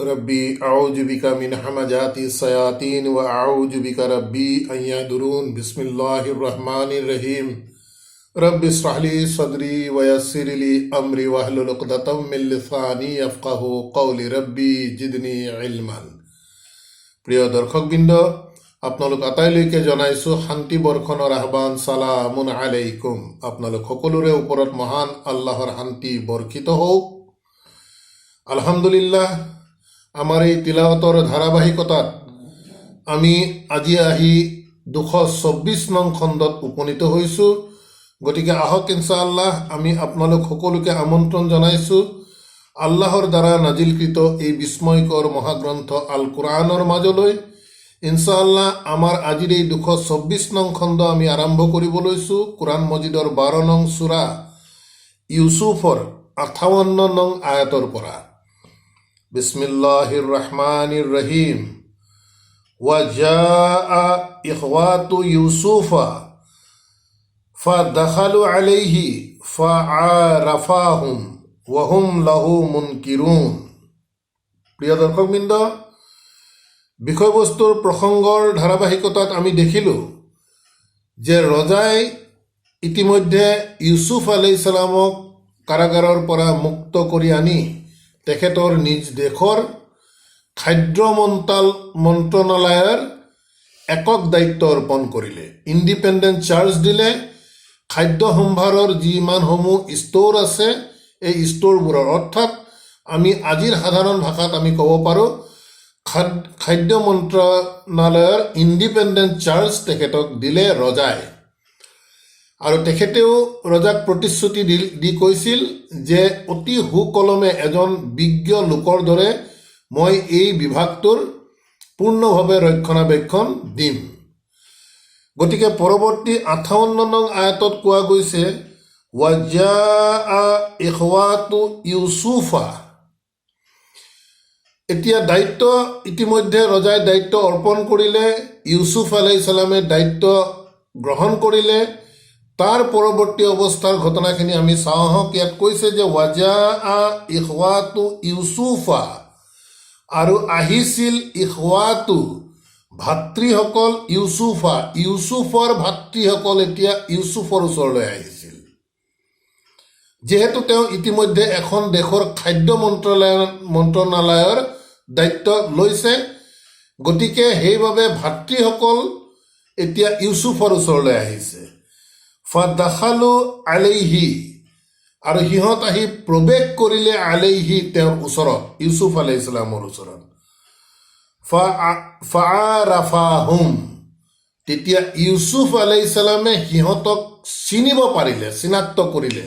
रब्बी अऊज़ु बिका मिन हमाजाति सयातीन व अऊज़ु बिका रब्बी अन यहदुरून बिस्मिल्लाहिर रहमानिर रहीम रब्बि इश्रह ली सदरी व यस्सिर ली अमरी वहलुल उक़दतम मिन लिसानी यफ़क़हू क़ौली रब्बी जिदनी इल्मान। প্ৰিয় দৰ্শকবৃন্দ, আপোনালোক আটাইলৈকে জনাইছোঁ শান্তি বৰ্ষণৰ আহ্বান। সালামুন আলাইকুম। আপোনালোক সকলোৰে ওপৰত মহান আল্লাহৰ শান্তি বৰ্ষিত হওক। আলহামদুলিল্লাহ, আমাৰ এই তিলাৱতৰ ধাৰাবাহিকতাত আমি আজি আহি 224 নং খণ্ডত উপনীত হৈছোঁ। গতিকে আহক ইনশাআল্লাহ আমি আপোনালোক সকলোকে আমন্ত্ৰণ জনাইছোঁ আল্লাহৰ দ্বাৰা নাজিলকৃত এই বিস্ময়কৰ মহাগ্ৰন্থ আল কোৰআনৰ মাজলৈ। ইনশাআল্লাহ আমাৰ আজিৰ এই 224 নং খণ্ড আমি আৰম্ভ কৰিব লৈছোঁ কোৰআন মজিদৰ 12 নং সূৰা ইউছুফৰ 58 নং আয়াতৰ পৰা। বিসমিল্লাহিৰ ৰহমানিৰ ৰহিম। ওয়াজা ইখওয়াতু ইউছুফা ফাদাখালু আলাইহি ফাআৰাফাহুম ওয়াহুম লাহু মুনকিৰুন। প্ৰিয় দৰ্শকবৃন্দ, বিষয়বস্তুৰ প্ৰসংগৰ ধাৰাবাহিকতাত আমি দেখিলোঁ যে ৰজাই ইতিমধ্যে ইউছুফ আলাইহিস সালামক কাৰাগাৰৰ পৰা মুক্ত কৰি আনি তেখেতৰ নিজ দেশৰ খাদ্য মন্ত্ৰণালয়ৰ একক দায়িত্ব অৰ্পণ কৰিলে, ইণ্ডিপেণ্ডেণ্ট চাৰ্জ দিলে। খাদ্য সম্ভাৰৰ যিমানসমূহ ষ্ট'ৰ আছে এই ষ্ট'ৰবোৰৰ, অৰ্থাৎ আমি আজিৰ সাধাৰণ ভাষাত আমি ক'ব পাৰোঁ খাদ্য মন্ত্ৰণালয়ৰ ইণ্ডিপেণ্ডেণ্ট চাৰ্জ তেখেতক দিলে ৰজাই। আৰু তেখেতেও ৰজাক প্ৰতিশ্ৰুতি দি কৈছিল যে অতি সুকলমে এজন বিজ্ঞ লোকৰ দৰে মই এই বিভাগটোৰ পূৰ্ণভাৱে ৰক্ষণাবেক্ষণ দিম। গতিকে পৰৱৰ্তী 58 নং আয়াতত কোৱা গৈছে ওয়াজা ইখওয়াতু ইউছুফা। এতিয়া দায়িত্ব ইতিমধ্যে ৰজাই দায়িত্ব অৰ্পণ কৰিলে, ইউছুফ আলাইহিস সালামে দায়িত্ব গ্ৰহণ কৰিলে। তাৰ পৰৱৰ্তী অৱস্থাৰ ঘটনাখিনি আমি চাওঁ আহক। ইয়াত কৈছে যে ওয়াজা ইখওয়াতু ইউছুফা, আৰু আহিছিল ইখওয়াতু ভাতৃসকল ইউছুফা, ইউছুফৰ ভাতৃসকল এতিয়া ইউছুফৰ ওচৰলৈ আহিছিল। যিহেতু তেওঁ ইতিমধ্যে এখন দেশৰ খাদ্য মন্ত্ৰণালয়ৰ দায়িত্ব লৈছে, গতিকে সেইবাবে ভাতৃসকল এতিয়া ইউছুফৰ ওচৰলৈ আহিছে। ফাদাখালু আলাইহি, আৰু সিহঁত আহি প্ৰৱেশ কৰিলে আলাইহি তেওঁৰ ওচৰত, ইউছুফ আলাইহিস সালামৰ ওচৰত। ফাআৰাফাহুম, তেতিয়া ইউছুফ আলাইহিস সালামে সিহঁতক চিনিব পাৰিলে, চিনাক্ত কৰিলে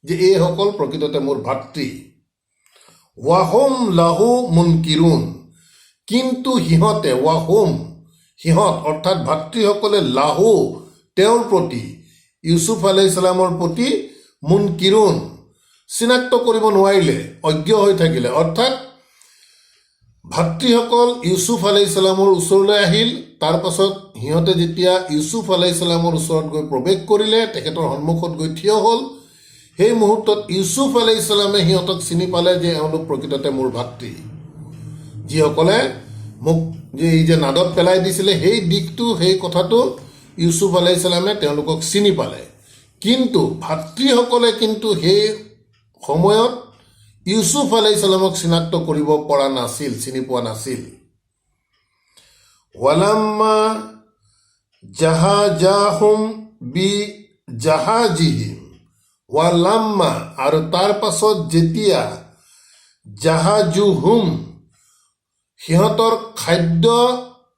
যে এইসকল প্ৰকৃততে মোৰ ভাতৃ। ৱাহুম লাহু মুনকিৰুন, কিন্তু সিহঁতে সিহঁত অৰ্থাৎ ভাতৃসকলে লাহু তেওঁৰ প্ৰতি, ইউছুফ আলাইহিস সালামৰ প্ৰতি মুনকিৰুন চিনাক্ত কৰিব নোৱাৰিলে, অজ্ঞ হৈ থাকিলে। অৰ্থাৎ ভাতৃসকল ইউছুফ আলাইহিস সালামৰ ওচৰলৈ আহিল, তাৰ পাছত সিহঁতে যেতিয়া ইউছুফ আলাইহিস সালামৰ ওচৰত গৈ প্ৰৱেশ কৰিলে, তেখেতৰ সন্মুখত গৈ থিয় হ'ল, সেই মুহূৰ্তত ইউছুফ আলাইহিস সালামে সিহঁতক চিনি পালে যে এওঁলোক প্ৰকৃততে মোৰ ভাতৃ। যিসকলে মোক এই যে নাদত পেলাই দিছিলে সেই দিশটো, সেই কথাটো ইউছুফ আলাইহিস সালামে তেওঁলোকক চিনি পালে। কিন্তু ভাতৃসকলে কিন্তু সেই সময়ত ইউছুফ আলাইহিস সালামক চিনাক্ত কৰিব পৰা নাছিল, চিনি পোৱা নাছিল। ওয়ালাম্মা জাহাজাহুম বি জাহাজিহিম, ওয়ালাম্মা, আৰু তাৰ পাছত যেতিয়া জাহাজুহুম, সিহঁতৰ খাদ্য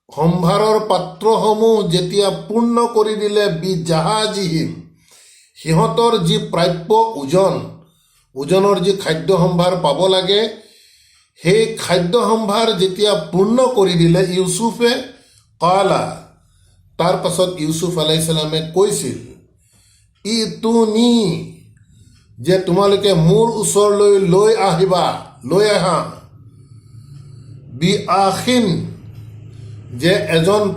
সম্ভাৰৰ পাত্ৰসমূহ যেতিয়া পূৰ্ণ কৰি দিলে, বি জাহাজিহিম, সিহঁতৰ যি প্ৰাপ্য ওজনৰ যি খাদ্য সম্ভাৰ পাব লাগে, সেই খাদ্য সম্ভাৰ যেতিয়া পূৰ্ণ কৰি দিলে ইউছুফে, কালা, তাৰ পাছত ইউছুফ আলাইহিস সালামে কৈছিল ইতুনি, যে তোমালোকে মোৰ ওচৰলৈ লৈ আহা, বি আখিন, যে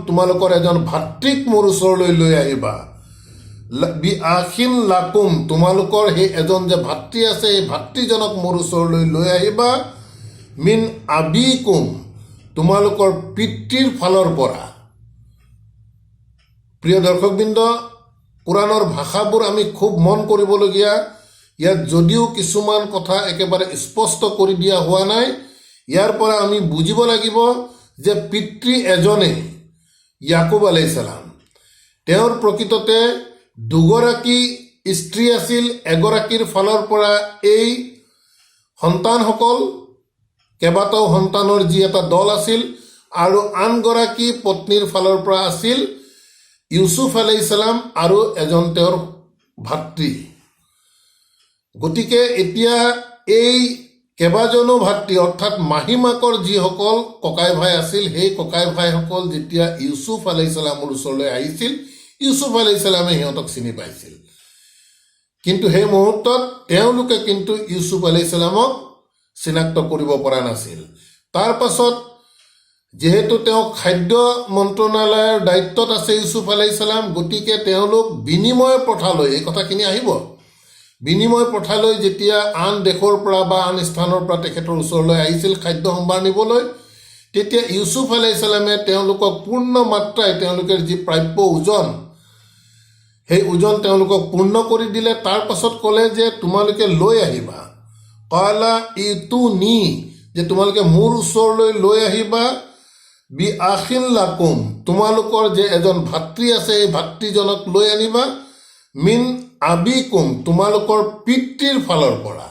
তোমালোকৰ এজন ভাতৃক মোৰ ওচৰলৈ লৈ আহিবা। বি আখিন লাকুম, তোমালোকৰ সেই এজন যে ভাতৃ আছে সেই ভাতৃজনক মোৰ ওচৰলৈ লৈ আহিবা। মিন আবিকুম তোমালোকৰ পিতৃৰ ফালৰ পৰা। প্ৰিয় দৰ্শকবৃন্দ, কোৰাণৰ ভাষাবোৰ আমি খুব মন কৰিবলগীয়া। ইয়াত যদিও কিছুমান কথা একেবাৰে স্পষ্ট কৰি দিয়া হোৱা নাই, ইয়াৰ পৰা আমি বুজিব লাগিব যে পিতৃ এজনেই, ইয়াকুব আলাইহিছ সালাম। তেওঁৰ প্ৰকৃততে দুগৰাকী স্ত্ৰী আছিল। এগৰাকীৰ ফালৰ পৰা এই সন্তানসকল, কেইবাটাও সন্তানৰ যি এটা দল আছিল, আৰু আনগৰাকী পত্নীৰ ফালৰ পৰা আছিল ইউচুফ আলাইহিছ সালাম আৰু এজন তেওঁৰ ভাতৃ। গতিকে এতিয়া এই কেইবাজনো ভাতৃ অৰ্থাৎ মাহীমাকৰ যিসকল ককাই ভাই আছিল, সেই ককাই ভাইসকল যেতিয়া ইউচুফ আলাইহিছ সালামৰ ওচৰলৈ আহিছিল, ইউচুফ আলাইহিছ সালামে সিহঁতক চিনি পাইছিল। কিন্তু সেই মুহূৰ্তত তেওঁলোকে কিন্তু ইউচুফ আলাইহিছ সালামক চিনাক্ত কৰিব পৰা নাছিল। তাৰ পাছত যিহেতু তেওঁ খাদ্য মন্ত্ৰণালয়ৰ দায়িত্বত আছে ইউচুফ আলাইহিছ সালাম, গতিকে তেওঁলোক বিনিময় প্ৰথালৈ, এই কথাখিনি আহিব, বিনিময় প্ৰথালৈ যেতিয়া আন দেশৰ পৰা বা আন স্থানৰ পৰা তেখেতৰ ওচৰলৈ আহিছিল খাদ্য সম্ভাৰ নিবলৈ, তেতিয়া ইউচুফ আলাইহিছ সালামে তেওঁলোকক পূৰ্ণ মাত্ৰাই তেওঁলোকৰ যি প্ৰাপ্য ওজন, সেই ওজন তেওঁলোকক পূৰ্ণ কৰি দিলে। তাৰ পাছত ক'লে যে তোমালোকে লৈ আহিবা, কালা ইতুনি, যে তোমালোকে মোৰ ওচৰলৈ লৈ আহিবা, বি আখিন লাকুম, তোমালোকৰ যে এজন ভাতৃ আছে এই ভাতৃজনক লৈ আনিবা, মিন আবিকুম, তোমালোকৰ পিতৃৰ ফালৰ পৰা।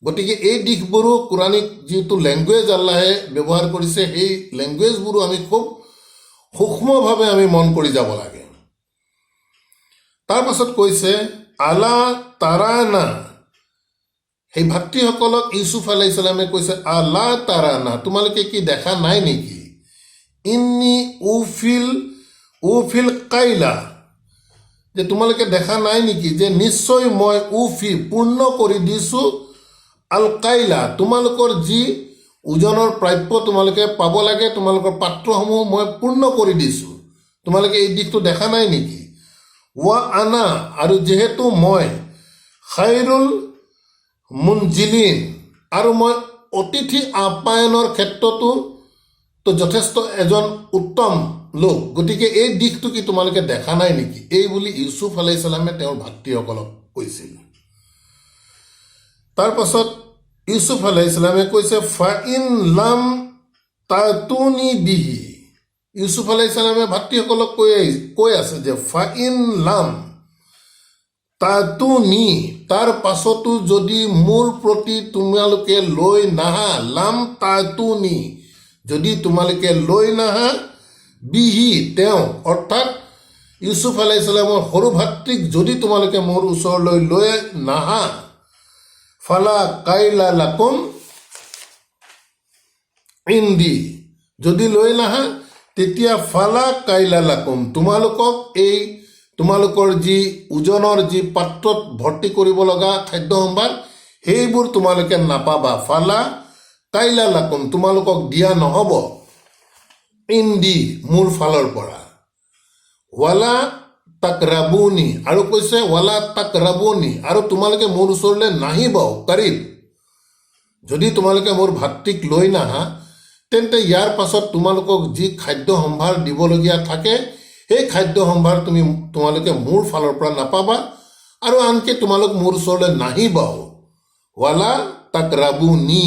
গতিকে এই দিশবোৰো কোৰাণিক যিটো লেংগুৱেজ আল্লাহে ব্যৱহাৰ কৰিছে, সেই লেংগুৱেজবোৰো আমি খুব সূক্ষ্মভাৱে আমি মন কৰি যাব লাগে। তাৰ পাছত কৈছে আলা তাৰানা, সেই ভাতৃসকলক ইউচুফ আলাইহিছ সালামে কৈছে আলা তাৰানা, তোমালোকে কি দেখা নাই নেকি? ইন্নি উফিল কাইলা, যে তোমালোকে দেখা নাই নেকি যে নিশ্চয় মই পূৰ্ণ কৰি দিছোঁ আল কাইলা, তোমালোকৰ যি ওজনৰ প্ৰাপ্য তোমালোকে পাব লাগে, তোমালোকৰ পাত্ৰসমূহ মই পূৰ্ণ কৰি দিছোঁ, তোমালোকে এই দিশটো দেখা নাই নেকি? ৱা আনা, আৰু যিহেতু মই খাইৰুল মুনজিলিন, আৰু মই অতিথি আপ্যায়নৰ ক্ষেত্ৰতো যথেষ্ট এজন উত্তম লোক, গতিকে এই দিশটো কি তোমালোকে দেখা নাই নেকি? এই বুলি ইউচুফ আলাইহিছ সালামে তেওঁৰ ভাতৃসকলক কৈছিল। তাৰ পাছত ইউচুফ আলাইহিছ সালামে কৈছে ফাইন লাম তাতুনি বিহি, ইউচুফ আলাইহিছ সালামে ভাতৃসকলক কৈ আছে যে ফাইন লাম তাতুনি, তাৰ পাছতো যদি মোৰ প্ৰতি তোমালোকে লৈ নাহা, লাম তাতুনি, যদি তোমালোকে লৈ নাহা, বিহি তেওঁ, অৰ্থাৎ ইউচুফ আলাইহিছ সালামৰ সৰু ভাতৃক যদি তোমালোকে মোৰ ওচৰলৈ লৈ নাহা, ফালা কাইলা লাকুম ইন্দি, যদি লৈ নাহা তেতিয়া ফালা কাইলা লাকুম, তোমালোকৰ যি ওজনৰ যি পাত্ৰত ভৰ্তি কৰিব লগা খাদ্য সম্ভাৰ, সেইবোৰ তোমালোকে নাপাবা। ফালা কাইলা লাকুম, তোমালোকক দিয়া নহ'ব, ইন্দি, মোৰ ফালৰ পৰা। ৱালা তাক ৰাবুনি, আৰু কৈছে ৱালা তাক ৰাবুনি, আৰু তোমালোকে মোৰ ওচৰলৈ নাহিবাও, কাৰিব, যদি তোমালোকে মোৰ ভাতৃক লৈ নাহা, তেন্তে ইয়াৰ পাছত তোমালোকক যি খাদ্য সম্ভাৰ দিবলগীয়া থাকে, সেই খাদ্য সম্ভাৰ তোমালোকে মোৰ ফালৰ পৰা নাপাবা, আৰু আনকি তোমালোক মোৰ ওচৰলৈ নাহিবাও। ৱালা তাক ৰাবুনি,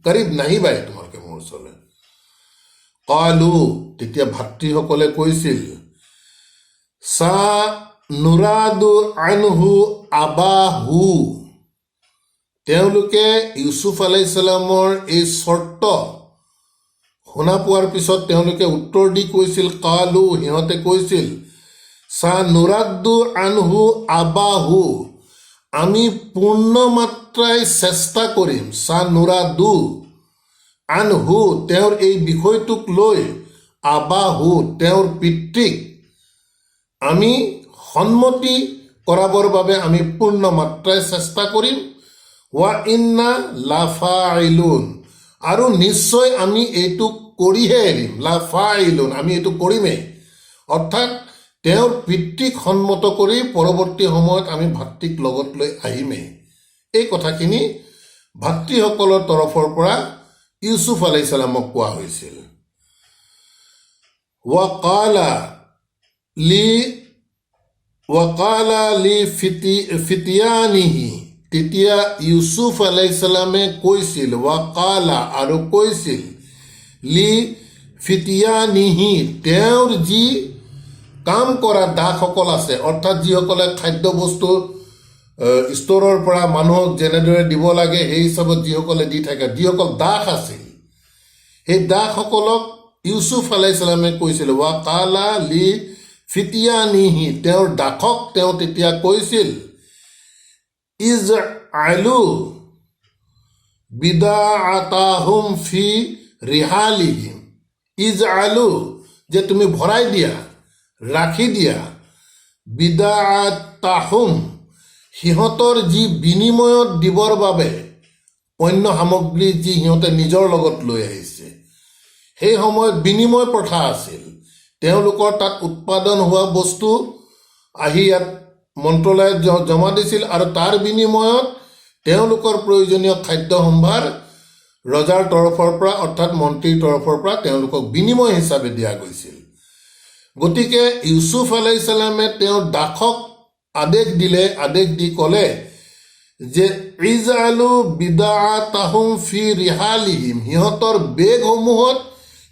কাৰিব নাহিবাই তোমালোকে মোৰ ওচৰলৈ। কালু, তেতিয়া ভাতৃসকলে কৈছিল সা নুৰাদু আনহু আবাহু, তেওঁলোকে ইউচুফ আলাইহিছ সালামৰ এই চৰ্ত শুনা পোৱাৰ পিছত তেওঁলোকে উত্তৰ দি কৈছিল, কালু, সিহঁতে কৈছিল সা নুৰাদু আনহু আবাহু, আমি পূৰ্ণ মাত্ৰাই চেষ্টা কৰিম, সা নুৰাদু আনহু, তেওঁৰ এই বিষয়টোক লৈ, আবাহু, তেওঁৰ পিতৃক আমি সন্মতি কৰাবৰ বাবে আমি পূৰ্ণ মাত্ৰাই চেষ্টা কৰিম। ৱা ইন্না লাফাইলুন, আৰু নিশ্চয় আমি এইটো কৰিহে এৰিম, লাফাইলুন, আমি এইটো কৰিমেই, অৰ্থাৎ তেওঁৰ পিতৃক সন্মত কৰি পৰৱৰ্তী সময়ত আমি ভাতৃক লগত লৈ আহিমেই। এই কথাখিনি ভাতৃসকলৰ তৰফৰ পৰা ইউচুফ আলাইহিছ সালামক কোৱা হৈছিল। ৱাকালা লি ফিতিয়ানিহি, তেতিয়া ইউচুফ আলাইহিছ সালামে কৈছিল, ৱাকালা আৰু কৈছিল, লি ফিতিয়ানিহি তেওঁৰ যি কাম কৰা দাসসকল আছে, অৰ্থাৎ যিসকলে খাদ্য বস্তু ষ্টৰৰ পৰা মানুহক যেনেদৰে দিব লাগে সেই হিচাপত যিসকলে দি থাকে, যিসকল দাস আছিল, সেই দাসসকলক ইউচুফ আলাইহিছ সালামে কৈছিল, ৱাকালা লি ফিতিয়ানিহি তেওঁৰ দাসক তেওঁ তেতিয়া কৈছিল, ইজআলু বিদাআতাহুম ফি ৰিহালিহিম, ইজআলু যে তুমি ভৰাই দিয়া, ৰাখি দিয়া, বিদাআতাহুম সিহঁতৰ যি বিনিময়ত দিবৰ বাবে পণ্য সামগ্ৰী যি সিহঁতে নিজৰ লগত লৈ আহিছে, সেই সময়ত বিনিময় প্ৰথা আছিল। তেওঁলোকৰ তাত উৎপাদন হোৱা বস্তু আহি ইয়াত মন্ত্ৰালয়ত জমা দিছিল আৰু তাৰ বিনিময়ত তেওঁলোকৰ প্ৰয়োজনীয় খাদ্য সম্ভাৰ ৰজাৰ তৰফৰ পৰা অৰ্থাৎ মন্ত্ৰীৰ তৰফৰ পৰা তেওঁলোকক বিনিময় হিচাপে দিয়া গৈছিল। গতিকে ইউচুফ আলাইহিছ সালামে তেওঁৰ দাসক আদেশ দিলে, আদেশ দি ক'লে যে ইজআলু বিদাআতাহুম ফি ৰিহালিহিম, সিহঁতৰ বেগসমূহত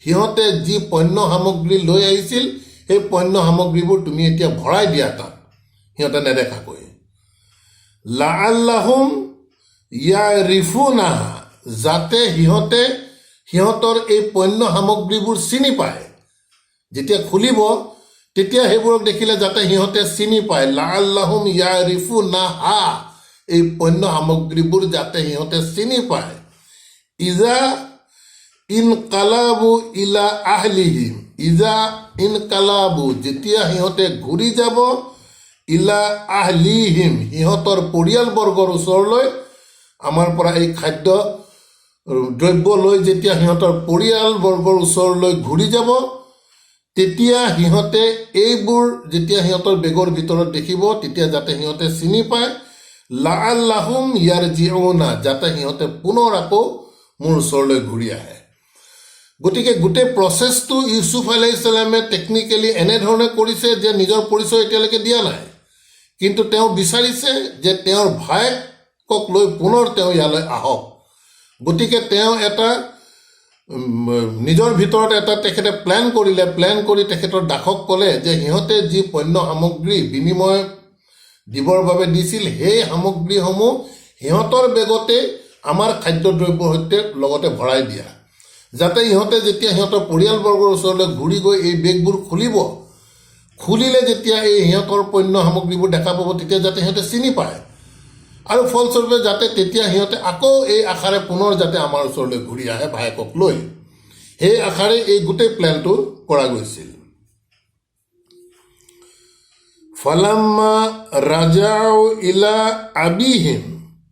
সিহঁতে যি পণ্য সামগ্ৰী লৈ আহিছিল সেই পণ্য সামগ্ৰীবোৰ তুমি এতিয়া ভৰাই দিয়া তাত, সিহঁতে নেদেখাকৈ। লাআল্লাহুম ইয়াৰিফুনাহা, যাতে সিহঁতে সিহঁতৰ এই পণ্য সামগ্ৰীবোৰ চিনি পায়, যেতিয়া খুলিব তেতিয়া সেইবোৰক দেখিলে যাতে সিহঁতে চিনি পায়। লাআল্লাহুম ইয়াৰিফুনাহা, এই পণ্য সামগ্ৰীবোৰ যাতে সিহঁতে চিনি পায়। ইজা ইনকালাবু ইলা আহলিহিম, ইজা ইনকালাবু যেতিয়া সিহঁতে ঘূৰি যাব, ইলা আহলিহিম সিহঁতৰ পৰিয়ালবৰ্গৰ ওচৰলৈ, আমাৰ পৰা এই খাদ্য দ্ৰব্য লৈ যেতিয়া সিহঁতৰ পৰিয়ালবৰ্গৰ ওচৰলৈ ঘূৰি যাব, তেতিয়া সিহঁতে এইবোৰ যেতিয়া সিহঁতৰ বেগৰ ভিতৰত দেখিব তেতিয়া যাতে সিহঁতে চিনি পায়। লাআল্লাহুম ইয়াৰজিউনা, যাতে সিহঁতে পুনৰ আকৌ মোৰ ওচৰলৈ ঘূৰি আহে। গতিকে গোটেই প্ৰচেছটো ইউচুফ আলাইহিছ সালামে টেকনিকেলি এনেধৰণে কৰিছে যে নিজৰ পৰিচয় এতিয়ালৈকে দিয়া নাই, কিন্তু তেওঁ বিচাৰিছে যে তেওঁৰ ভায়েকক লৈ পুনৰ তেওঁ ইয়ালৈ আহক। গতিকে তেওঁ এটা নিজৰ ভিতৰত এটা তেখেতে প্লেন কৰিলে, প্লেন কৰি তেখেতৰ দাসক ক'লে যে সিহঁতে যি পণ্য সামগ্ৰী বিনিময় দিবৰ বাবে দিছিল সেই সামগ্ৰীসমূহ সিহঁতৰ বেগতে আমাৰ খাদ্যদ্ৰব্যৰ সৈতে লগতে ভৰাই দিয়া, যাতে ইহঁতে যেতিয়া সিহঁতৰ পৰিয়ালবৰ্গৰ ওচৰলৈ ঘূৰি গৈ এই বেগবোৰ খুলিব, খুলিলে যেতিয়া এই সিহঁতৰ পণ্য সামগ্ৰীবোৰ দেখা পাব তেতিয়া যাতে সিহঁতে চিনি পায়, আৰু ফলস্বৰূপে যাতে তেতিয়া সিহঁতে আকৌ এই আশাৰে পুনৰ যাতে আমাৰ ওচৰলৈ ঘূৰি আহে ভায়েকক লৈ, সেই আশাৰে এই গোটেই প্লেনটো কৰা গৈছিল। ফালাম্মা ৰাজাউ ইলা আবিহিম,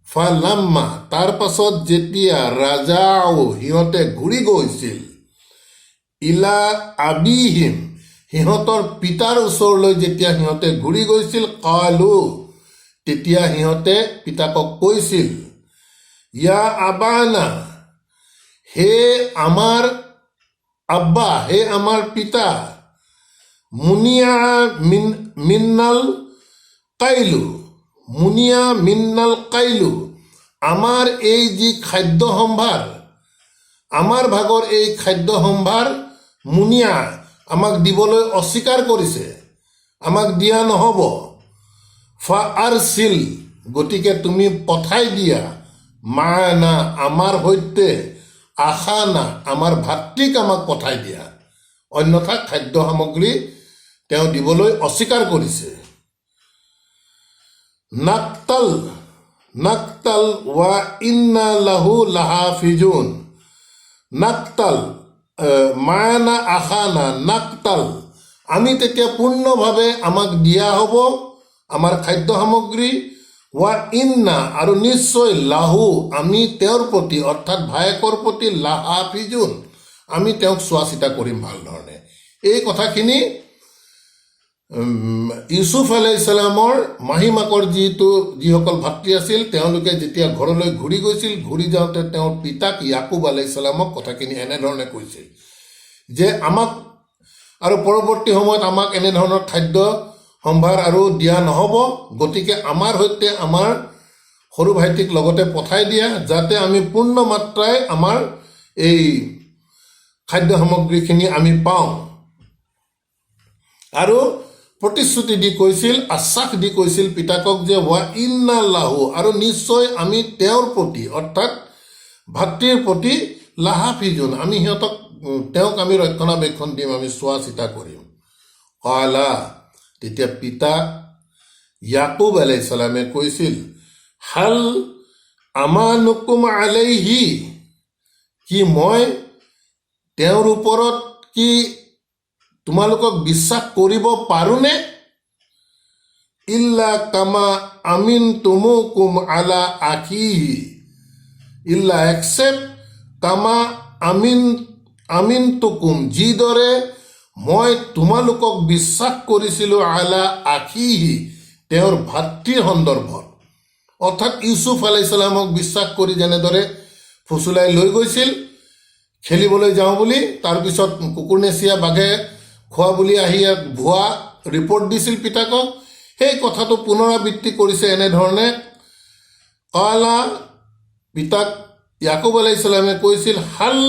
ফালাম্মা তাৰ পাছত যেতিয়া ৰাজাউ সিহঁতে ঘূৰি গৈছিল, ইলা আবিহিম সিহঁতৰ পিতাৰ ওচৰলৈ যেতিয়া সিহঁতে ঘূৰি গৈছিল, কালু তেতিয়া সিহঁতে পিতাকক কৈছিল, ইয়া আবানা, হে আমাৰ আব্বা, হে আমাৰ পিতা, মুনিয়া মিন্নাল কাইলু, মুনিয়া মিন্নাল কাইলু, আমাৰ এই যি খাদ্য সম্ভাৰ, আমাৰ ভাগৰ এই খাদ্য সম্ভাৰ মুনিয়া আমাক দিবলৈ অস্বীকাৰ কৰিছে, আমাক দিয়া নহ'ব। ফা আৰচিল, গতিকে তুমি পঠাই দিয়া, মানা আমাৰ সৈতে, আখানা আমাৰ ভাতৃক আমাক পঠাই দিয়া, অন্যথা খাদ্য সামগ্ৰী তেওঁ দিবলৈ অস্বীকাৰ কৰিছে। নাক্তাল, নাক্তাল ৱা ইন্না লাহু লাহাফিজুন, নাক্তাল মায়ানা আখানা, নাক্তাল আমি তেতিয়া পূৰ্ণভাৱে আমাক দিয়া হ'ব আমাৰ খাদ্য সামগ্ৰী, ৱা ইন্না আৰু নিশ্চয়, লাহু আমি তেওঁৰ প্ৰতি অৰ্থাৎ ভায়েকৰ প্ৰতি, লাহাফিজুন আমি তেওঁক চোৱা চিতা কৰিম ভাল ধৰণে। এই কথাখিনি ইউচুফ আলাইহিছ সালামৰ মাহীমাকৰ যিসকল ভাতৃ আছিল তেওঁলোকে যেতিয়া ঘৰলৈ ঘূৰি গৈছিল, ঘূৰি যাওঁতে তেওঁৰ পিতাক ইয়াকুব আলাইহিছ সালামক কথাখিনি এনেধৰণে কৈছিল যে আমাক আৰু পৰৱৰ্তী সময়ত আমাক এনেধৰণৰ খাদ্য সম্ভাৰ আৰু দিয়া নহ'ব, গতিকে আমাৰ সৈতে আমাৰ সৰু ভাইটিক লগতে পঠাই দিয়া, যাতে আমি পূৰ্ণ মাত্ৰাই আমাৰ এই খাদ্য সামগ্ৰীখিনি আমি পাওঁ। আৰু প্ৰতিশ্ৰুতি দি কৈছিল, আশ্বাস দি কৈছিল পিতাকক যে ৱা ইন্না লাহু, আৰু নিশ্চয় আমি তেওঁৰ প্ৰতি অৰ্থাৎ ভাতৃৰ প্ৰতি লাহাফিজুন, আমি তেওঁক আমি ৰক্ষণাবেক্ষণ দিম, আমি চোৱা চিতা কৰিম। কালা, তেতিয়া পিতা ইয়াকুব আলাইহিছ সালামে কৈছিল হাল আমানুকুম আলাইহি, কি মই তেওঁৰ ওপৰত কি তোমালোকক বিশ্বাস কৰিব পাৰোনে? ইল্লা কামা আমিন তুমুকুম আলা আখিহি, ইল্লা এক্সেপ্ট কামা আমিন তুকুম, যিদৰে মই তোমালোকক বিশ্বাস কৰিছিলোঁ আলা আখিহি, তেওঁৰ ভাতৃৰ সন্দৰ্ভত। অৰ্থাৎ ইউচুফ আলাইহিছ সালামক বিশ্বাস কৰি যেনেদৰে ফুচুলাই লৈ গৈছিল খেলিবলৈ যাওঁ বুলি, তাৰপিছত কুকুৰনেচীয়া বাঘে খোৱা বুলি আহি ইয়াত ভুৱা ৰিপৰ্ট দিছিল পিতাকক, সেই কথাটো পুনৰাবৃত্তি কৰিছে এনেধৰণে। কালা, পিতাক ইয়াকুব আলাইহিছ সালামে কৈছিল হাল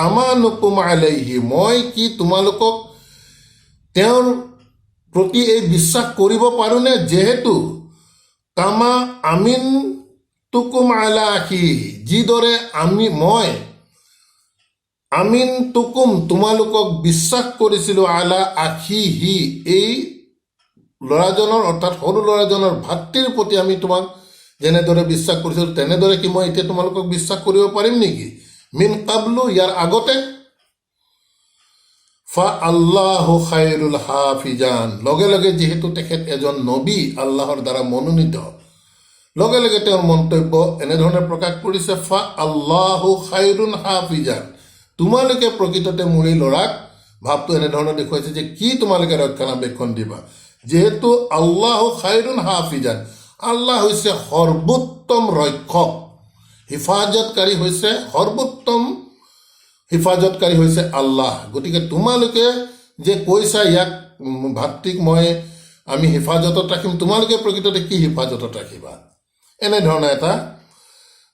আমানুকুম আলাইহি, মই কি তোমালোকক তেওঁৰ প্ৰতি এই বিশ্বাস কৰিব পাৰোঁনে, যিহেতু কামা আমিন তুকুম আলা আখিহি, যিদৰে মই আমিন তুকুম তোমালোকক বিশ্বাস কৰিছিলোঁ আলা আখিহি, এই ল'ৰাজনৰ অৰ্থাৎ সৰু ল'ৰাজনৰ ভাতৃৰ প্ৰতি আমি তোমাক যেনেদৰে বিশ্বাস কৰিছিলোঁ তেনেদৰে কি মই এতিয়া তোমালোকক বিশ্বাস কৰিব পাৰিম নেকি? মিন কাবলু, ইয়াৰ আগতে। ফা আল্লাহু খাইৰুল হাফিজান, লগে লগে যিহেতু তেখেত এজন নবী, আল্লাহৰ দ্বাৰা মনোনীত, লগে লগে তেওঁৰ মন্তব্য এনেধৰণে প্ৰকাশ কৰিছে ফা আল্লাহু খাইৰুল হাফিজান, তোমালোকে প্ৰকৃততে মোৰ এই ল'ৰাক, ভাৱটো এনেধৰণে দেখুৱাইছে যে কি তোমালোকে ৰক্ষণাবেক্ষণ দিবা, যিহেতু আল্লাহু খাইৰুল হাফিজান, আল্লাহ হৈছে সৰ্বোত্তম ৰক্ষক, হিফাজতকাৰী হৈছে সৰ্বোত্তম হিফাজতকাৰী হৈছে আল্লাহ। গতিকে তোমালোকে যে কৈছা ইয়াক ভাতৃক আমি হিফাজতত ৰাখিম, তোমালোকে প্ৰকৃততে কি হিফাজতত ৰাখিবা, এনেধৰণে এটা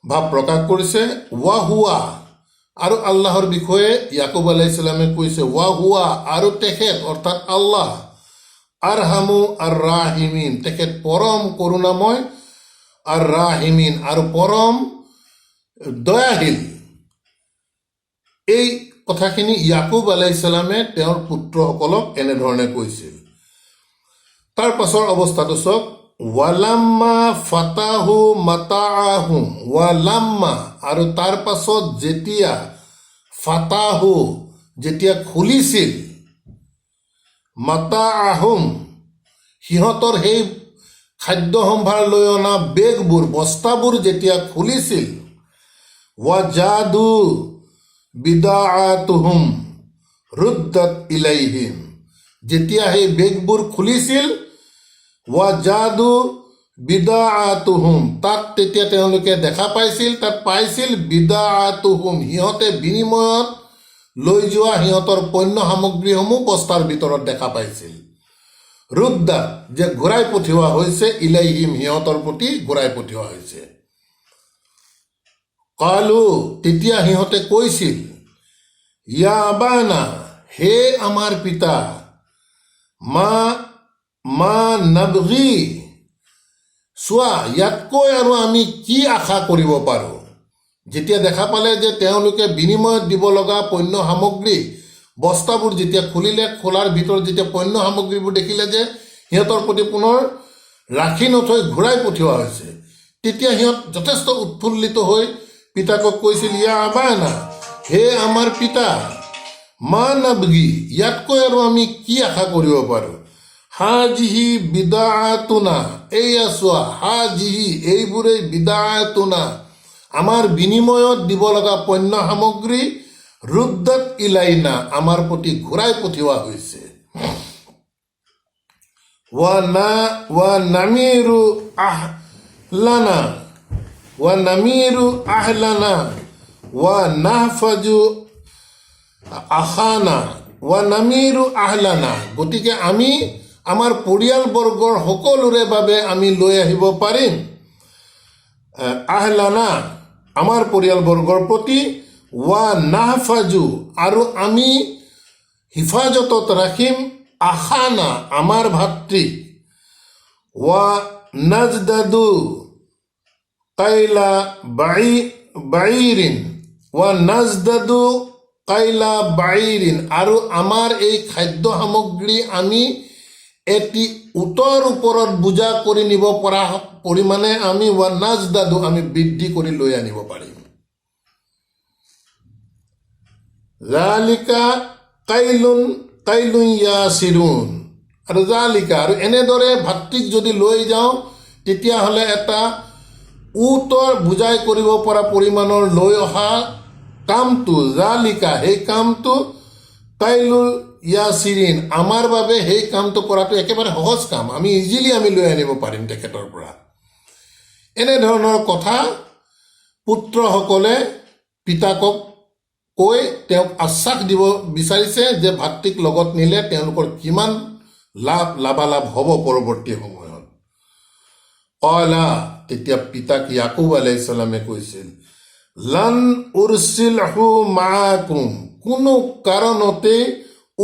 ভাৱ প্ৰকাশ কৰিছে। ৱা হুৱা, আৰু আল্লাহৰ বিষয়ে ইয়াকুব আলাইহিছ সালামে কৈছে ৱা হুৱা, আৰু তেখেত অৰ্থাৎ আল্লাহ, আৰহামু আৰ ৰাহিমিন, তেখেত পৰম কৰোণাময়, আৰ ৰাহিমিন, আৰু পৰম দয়াশীল। এই কথাখিনি ইয়াকুব আলাইহিছ সালামে তেওঁৰ পুত্ৰসকলক এনেধৰণে কৈছিল। তাৰ পাছৰ অৱস্থাটো চাওক, ৱালাম্মা ফাতাহু মাতাআহুম, ৱালাম্মা, আৰু তাৰ পাছত যেতিয়া ফাতাহু, যেতিয়া খুলিছিল, মাতাআহুম, সিহঁতৰ সেই খাদ্য সম্ভাৰ লৈ অনা বেগবোৰ, বস্তাবোৰ যেতিয়া খুলিছিল, ৱাজাদু বিদাআতুহুম ৰুদ্দাত ইলাইহিম, যেতিয়া সেই বেগবোৰ খুলিছিল, ৱাজাদু বিদাআতুহুম, তাত তেতিয়া তেওঁলোকে দেখা পাইছিল, তাত পাইছিল বিদাআতুহুম, সিহঁতে বিনিময়ত লৈ যোৱা সিহঁতৰ পণ্য সামগ্ৰীসমূহ বস্তাৰ ভিতৰত দেখা পাইছিল। ৰুদ্দা, যে ঘূৰাই পঠিওৱা হৈছে, ইলাইহিম, সিহঁতৰ প্ৰতি ঘূৰাই পঠিওৱা হৈছে। কালু, তেতিয়া সিহঁতে কৈছিল ইয়া আবানা, হে আমাৰ পিতা, মা নাবগী, চোৱা ইয়াতকৈ আৰু আমি কি আশা কৰিব পাৰোঁ। যেতিয়া দেখা পালে যে তেওঁলোকে বিনিময়ত দিব লগা পণ্য সামগ্ৰী বস্তাবোৰ যেতিয়া খুলিলে, খোলাৰ ভিতৰত যেতিয়া পণ্য সামগ্ৰীবোৰ দেখিলে যে সিহঁতৰ প্ৰতি পুনৰ ৰাখি নথৈ ঘূৰাই পঠিওৱা হৈছে, তেতিয়া সিহঁত যথেষ্ট উৎফুল্লিত হৈ পিতাকক কৈছিল ইয়া আবানা, হে আমাৰ পিতা, মা নাবগী, ইয়াতকৈ আৰু আমি কি আশা কৰিব পাৰোঁ। হাজিহি বিদাআতুনা, এইয়া চোৱা, হাজিহি, এইবোৰেই বিদাআতুনা, আমাৰ বিনিময়ত দিব লগা পণ্য সামগ্ৰী, ৰুদ্দাত ইলাইনা, আমাৰ প্ৰতি ঘূৰাই পঠিওৱা হৈছে। ওয়া নামিৰু আহলানা ওয়া নাহফাজু আখানা ওয়া নামিৰু আহলানা। গতিকে আমি আমাৰ পৰিয়ালবৰ্গৰ সকলোৰে বাবে আমি লৈ আহিব পাৰিম আহলানা আমাৰ পৰিয়ালবৰ্গৰ প্ৰতি, ওয়া নাহফাজু আৰু আমি হিফাজতত ৰাখিম আখানা আমাৰ ভাতৃ, ওয়া নাজদাদু কাইলা বাইৰিন আৰু আমাৰ এই খাদ্য সামগ্ৰী আমি এটি উটৰ ওপৰত বোজা কৰি নিব পৰা পৰিমাণে আমি ওয়া নাজদাদু আমি বৃদ্ধি কৰি লৈ আনিব পাৰিম। জালিকা কাইলুন ইয়াছিৰুন। আৰু জালিকা আৰু এনেদৰে ভাতৃক যদি লৈ যাওঁ তেতিয়াহ'লে এটা উটৰ বুজাই কৰিব পৰা পৰিমাণৰ লৈ অহা কামটো, জালিকা সেই কামটো কাইলুল ইয়াছিৰিন আমাৰ বাবে সেই কামটো কৰাটো একেবাৰে সহজ কাম, আমি ইজিলি আমি লৈ আনিব পাৰিম তেখেতৰ পৰা। এনেধৰণৰ কথা পুত্ৰসকলে পিতাকক কৈ তেওঁক আশ্বাস দিব বিচাৰিছে যে ভাতৃক লগত নিলে তেওঁলোকৰ কিমান লাভালাভ হ'ব পৰৱৰ্তী সময়ত। কলা তেতিয়া পিতাক ইয়াকুব আলাইহিছ সালামে কৈছিল, লান উৰছিলহু মাআকুম, কোনো কাৰণতে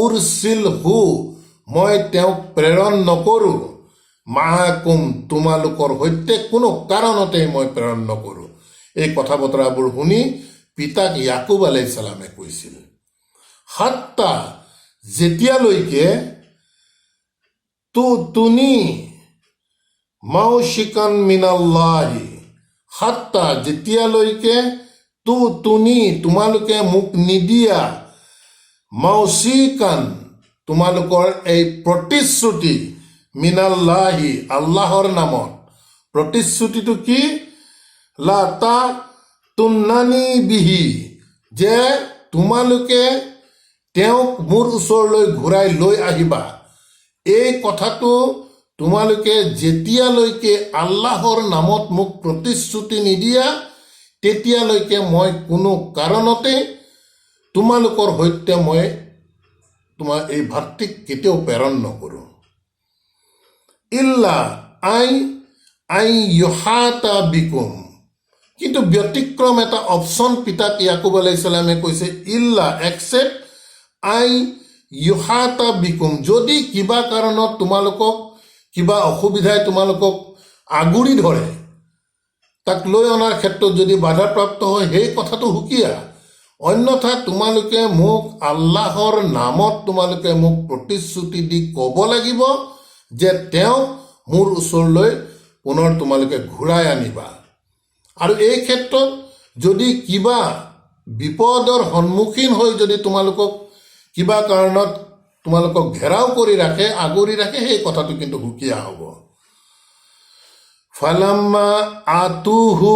উৰছিলহু মই তেওঁক প্ৰেৰণ নকৰোঁ, মাআকুম তোমালোকৰ সৈতে কোনো কাৰণতে মই প্ৰেৰণ নকৰোঁ। এই কথা বতৰাবোৰ শুনি পিতাক ইয়াকুব আলাইহিছ সালামে কৈছিল, হাত্তা যেতিয়ালৈকে তুনি মাউশিকান মিনাল্লাহি, হাত্তা যেতিয়ালৈকে তুনি তোমালোকে মোক নিদিয়া, মাউশিকান তোমালোকৰ এই প্ৰতিশ্ৰুতি, মিনাল্লাহি আল্লাহৰ নামত। প্ৰতিশ্ৰুতিটো কি? লা তা তুন্নানি বিহি, যে তোমালোকে তেওঁক মোৰ ওচৰলৈ ঘূৰাই লৈ আহিবা। এই কথাটো তোমালোকে যেতিয়ালৈকে আল্লাহৰ নামত মোক প্ৰতিশ্ৰুতি নিদিয়া তেতিয়ালৈকে মই কোনো কাৰণতে তোমালোকৰ সৈতে মই তোমাৰ এই ভাতৃক কেতিয়াও প্ৰেৰণ নকৰোঁ। ইল্লা আই ইউহাতা বিকুম, কিন্তু ব্যতিক্ৰম এটা অপশ্যন পিতাক ইয়াকুব আলাইহিছ সালামে কৈছে, ইল্লা এক্সেপ্ট আই ইউহাতা বিকুম, যদি কিবা কাৰণত তোমালোকক কিবা অসুবিধাই তোমালোকক আগুৰি ধৰে, তাক লৈ অনাৰ ক্ষেত্ৰত যদি বাধাপ্ৰাপ্ত হয় সেই কথাটো সুকীয়া, অন্যথা তোমালোকে মোক আল্লাহৰ নামত তোমালোকে মোক প্ৰতিশ্ৰুতি দি ক'ব লাগিব যে তেওঁক মোৰ ওচৰলৈ পুনৰ তোমালোকে ঘূৰাই আনিবা। আৰু এই ক্ষেত্ৰত যদি কিবা বিপদৰ সন্মুখীন হৈ যদি তোমালোকক কিবা কাৰণত তোমালোকক ঘেৰাও কৰি ৰাখে, আগুৰি ৰাখে, সেই কথাটো কিন্তু সুকীয়া হ'ব। ফালাম্মা আতুহু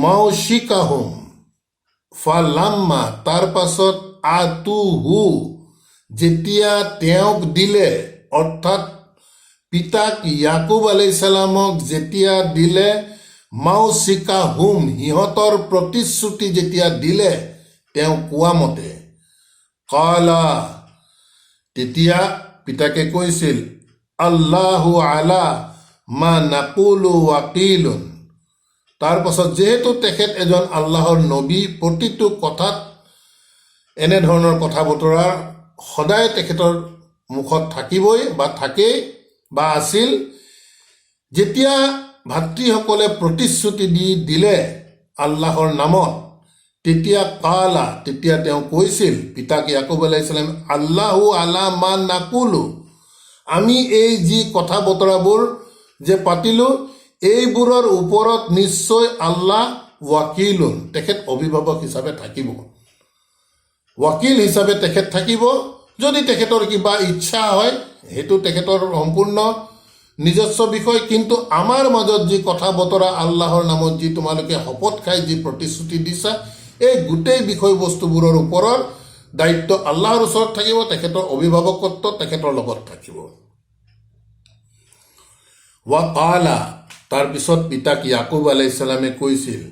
মাউশিকাহুম, ফালাম্মা তাৰ পাছত আতুহু যেতিয়া তেওঁক দিলে, অৰ্থাৎ পিতাক ইয়াকুব আলাইহিছ সালামক যেতিয়া দিলে, মাউশিকাহুম সিহঁতৰ প্ৰতিশ্ৰুতি যেতিয়া দিলে তেওঁ কোৱা মতে, কালা তেতিয়া পিতাকে কৈছিল, আল্লাহু আলা মা নাকুলু ৱাকিলুন। তাৰ পাছত যিহেতু তেখেত এজন আল্লাহৰ নবী, প্ৰতিটো কথাত এনেধৰণৰ কথা বতৰা সদায় তেখেতৰ মুখত থাকিবই বা থাকেই বা আছিল। যেতিয়া ভাতৃসকলে প্ৰতিশ্ৰুতি দিলে আল্লাহৰ নামত, তেতিয়া তেওঁ কৈছিল পিতাক ইয়াকুব আলাইহিছ সালাম, আল্লাহু আলা মা নাকুলু, আমি এই যি কথা বতৰাবোৰ যে পাতিলোঁ এইবোৰৰ ওপৰত নিশ্চয় আল্লাহ ৱাকিলুন, তেখেত অভিভাৱক হিচাপে থাকিব, ৱাকিল হিচাপে তেখেত থাকিব। যদি তেখেতৰ কিবা ইচ্ছা হয় সেইটো তেখেতৰ সম্পূৰ্ণ নিজস্ব বিষয়, কিন্তু আমাৰ মাজত যি কথা বতৰা আল্লাহৰ নামত যি তোমালোকে শপত খাই যি প্ৰতিশ্ৰুতি দিছা, এই গোটেই বিষয়বস্তুবোৰৰ ওপৰত দায়িত্ব আল্লাহৰ ওচৰত থাকিব, তেখেতৰ অভিভাৱকত্ব তেখেতৰ লগত থাকিব। ৱা কালা, তাৰপিছত পিতাক ইয়াকুব আলাইহিছ ছালামে কৈছিল,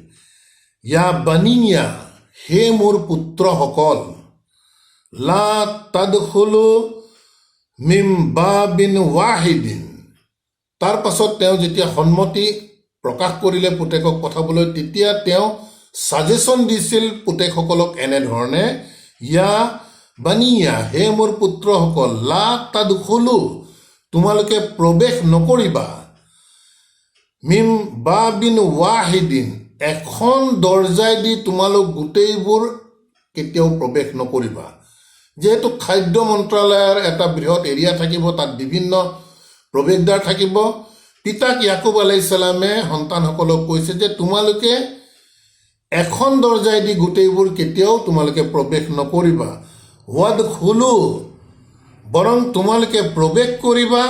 ইয়া বানিয়া, হে মোৰ পুত্ৰসকল, লা তাদখুলু মিন বাবিন ৱাহিদিন। তাৰ পাছত তেওঁ যেতিয়া সন্মতি প্ৰকাশ কৰিলে পুতেকক পঠাবলৈ, তেতিয়া তেওঁ ছাজেশ্যন দিছিল পুতেকসকলক এনেধৰণে, ইয়া বানিয়া, হে মোৰ পুত্ৰসকল, লা তাদখুলু, তোমালোকে প্ৰৱেশ নকৰিবা, মিন বাবিন ৱাহিদিন, এখন দৰ্জাইদি তোমালোক গোটেইবোৰ কেতিয়াও প্ৰৱেশ নকৰিবা। যিহেতু খাদ্য মন্ত্ৰালয়ৰ এটা বৃহৎ এৰিয়া থাকিব, তাত বিভিন্ন প্ৰৱেশদ্বাৰ থাকিব, পিতাক ইয়াকুব আলাইহিছ ছালামে সন্তানসকলক কৈছে যে তোমালোকে এখন দৰ্জাইদি গোটেইবোৰ কেতিয়াও তোমালোকে প্ৰৱেশ নকৰিবা, ৱাদখুলু, বৰং তোমালোকে প্ৰৱেশ কৰিবা,